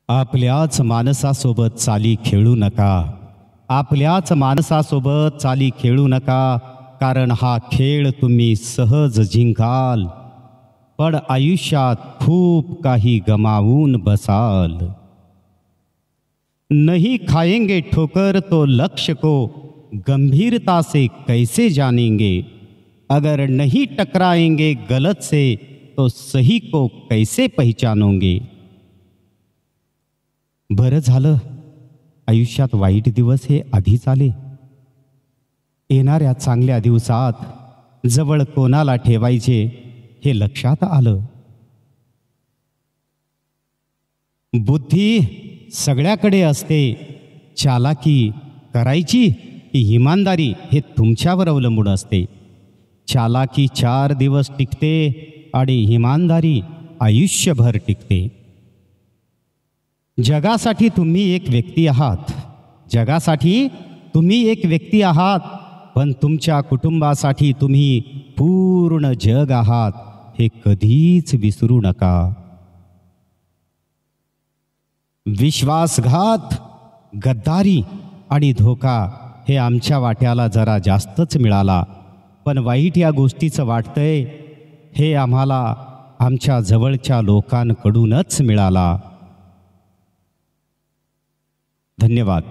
आपल्याच माणसासोबत चाली खेळू नका. आपल्याच माणसासोबत चाली खेळू नका, कारण हा खेळ तुम्ही सहज जिंकाल, पण आयुष्यात खूप काही गमावून बसाल. नहीं खाएंगे ठोकर तो लक्ष्य को गंभीरता से कैसे जानेंगे. अगर नहीं टकराएंगे गलत से तो सही को कैसे पहचानोगे. बरं झालं आयुष्यात वाईट दिवस हे आधीच आले. येणाऱ्या चांगल्या दिवसात जवळ कोणाला ठेवायचे हे लक्षात आलं. बुद्धी सगळ्याकडे असते, चालाकी करायची की इमानदारी हे तुमच्यावर अवलंबून असते. चालाकी 4 दिवस टिकते आणि इमानदारी आयुष्यभर टिकते. जगासाठी तुम्ही एक व्यक्ती आहात. जगासाठी तुम्ही एक व्यक्ती आहात, पण तुमच्या कुटुंबासाठी तुम्ही पूर्ण जग आहात हे कधीच विसरू नका. विश्वासघात, गद्दारी आणि धोका हे आमच्या वाट्याला जरा जास्तच मिळाला, पण वाईट या गोष्टीचं वाटतंय हे आम्हाला आमच्या जवळच्या लोकांकडूनच मिळाला. धन्यवाद.